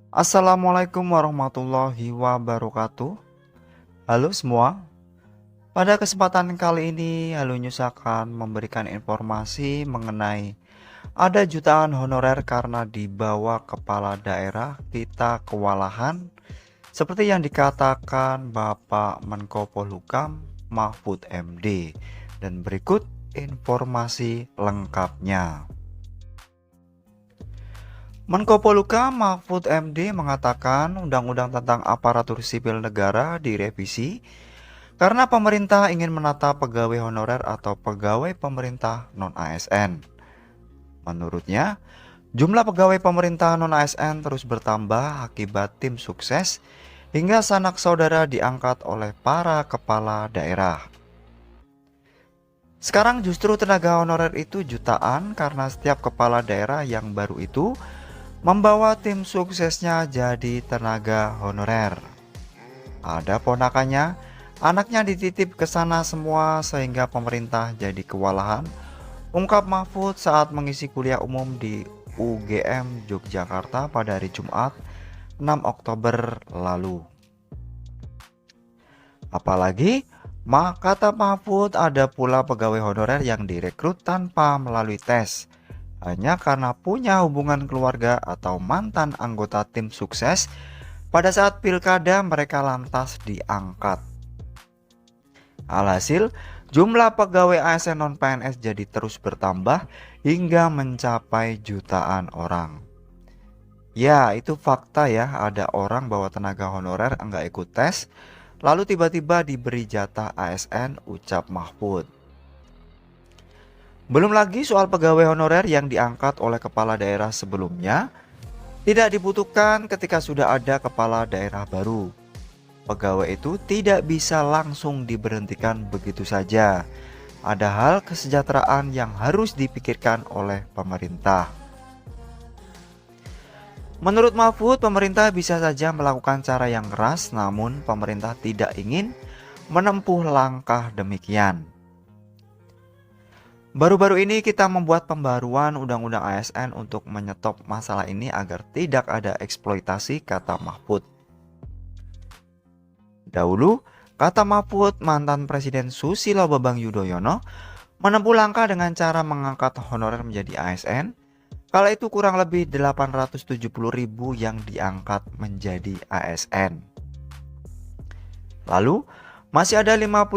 Assalamualaikum warahmatullahi wabarakatuh. Halo semua. Pada kesempatan kali ini, Halo News akan memberikan informasi mengenai ada jutaan honorer karena di bawah kepala daerah kita kewalahan, seperti yang dikatakan Bapak Menko Polhukam Mahfud MD. Dan berikut informasi lengkapnya. Menko Polhukam Mahfud MD mengatakan Undang-Undang tentang Aparatur Sipil Negara direvisi karena pemerintah ingin menata pegawai honorer atau pegawai pemerintah non-ASN. Menurutnya, jumlah pegawai pemerintah non-ASN terus bertambah akibat tim sukses hingga sanak saudara diangkat oleh para kepala daerah. Sekarang justru tenaga honorer itu jutaan karena setiap kepala daerah yang baru itu membawa tim suksesnya jadi tenaga honorer. Ada ponakannya, anaknya dititip ke sana semua sehingga pemerintah jadi kewalahan, ungkap Mahfud saat mengisi kuliah umum di UGM Yogyakarta pada hari Jumat 6 Oktober lalu. Apalagi, kata Mahfud, ada pula pegawai honorer yang direkrut tanpa melalui tes, hanya karena punya hubungan keluarga atau mantan anggota tim sukses. Pada saat pilkada mereka lantas diangkat. Alhasil, jumlah pegawai ASN non-PNS jadi terus bertambah hingga mencapai jutaan orang. Ya, itu fakta ya, ada orang bawa tenaga honorer enggak ikut tes, lalu tiba-tiba diberi jatah ASN, ucap Mahfud. Belum lagi soal pegawai honorer yang diangkat oleh kepala daerah sebelumnya tidak dibutuhkan ketika sudah ada kepala daerah baru. Pegawai itu tidak bisa langsung diberhentikan begitu saja. Ada hal kesejahteraan yang harus dipikirkan oleh pemerintah. Menurut Mahfud, pemerintah bisa saja melakukan cara yang keras, namun pemerintah tidak ingin menempuh langkah demikian. Baru-baru ini kita membuat pembaruan Undang-Undang ASN untuk menyetop masalah ini agar tidak ada eksploitasi, kata Mahfud. Dahulu, kata Mahfud, mantan Presiden Susilo Bambang Yudhoyono menempuh langkah dengan cara mengangkat honorer menjadi ASN. Kala itu kurang lebih 870.000 yang diangkat menjadi ASN. Lalu, masih ada 50.000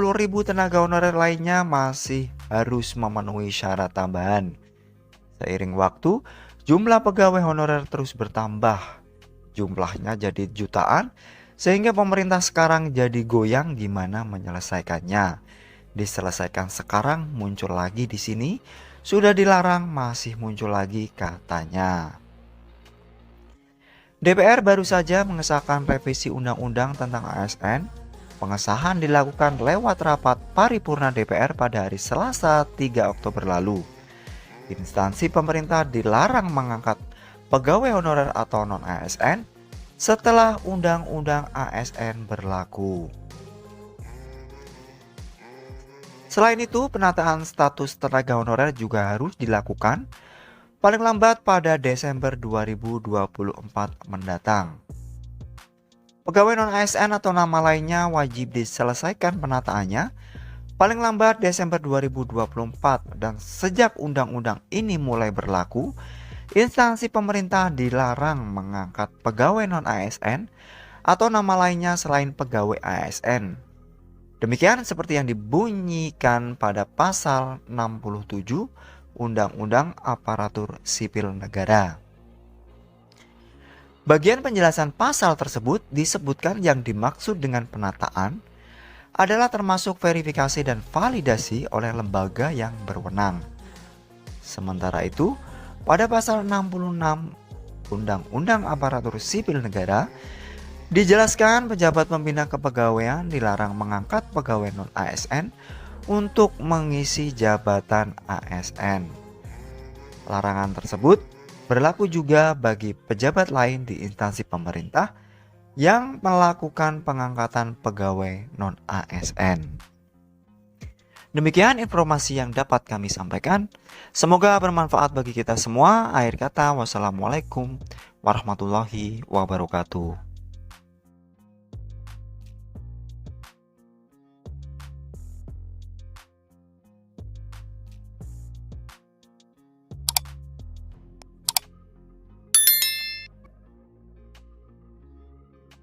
tenaga honorer lainnya masih harus memenuhi syarat tambahan. Seiring waktu, jumlah pegawai honorer terus bertambah. Jumlahnya jadi jutaan, sehingga pemerintah sekarang jadi goyang gimana menyelesaikannya. Diselesaikan sekarang, muncul lagi di sini, sudah dilarang masih muncul lagi katanya. DPR baru saja mengesahkan revisi Undang-Undang tentang ASN. Pengesahan dilakukan lewat rapat paripurna DPR pada hari Selasa 3 Oktober lalu. Instansi pemerintah dilarang mengangkat pegawai honorer atau non-ASN setelah Undang-Undang ASN berlaku. Selain itu, penataan status tenaga honorer juga harus dilakukan paling lambat pada Desember 2024 mendatang. Pegawai non-ASN atau nama lainnya wajib diselesaikan penataannya paling lambat Desember 2024, dan sejak undang-undang ini mulai berlaku, instansi pemerintah dilarang mengangkat pegawai non-ASN atau nama lainnya selain pegawai ASN. Demikian seperti yang dibunyikan pada pasal 67 Undang-Undang Aparatur Sipil Negara. Bagian penjelasan pasal tersebut disebutkan yang dimaksud dengan penataan adalah termasuk verifikasi dan validasi oleh lembaga yang berwenang. Sementara itu, pada pasal 66 Undang-Undang Aparatur Sipil Negara dijelaskan pejabat pembina kepegawaian dilarang mengangkat pegawai non-ASN untuk mengisi jabatan ASN. Larangan tersebut berlaku juga bagi pejabat lain di instansi pemerintah yang melakukan pengangkatan pegawai non-ASN. Demikian informasi yang dapat kami sampaikan. Semoga bermanfaat bagi kita semua. Akhir kata, wassalamualaikum warahmatullahi wabarakatuh.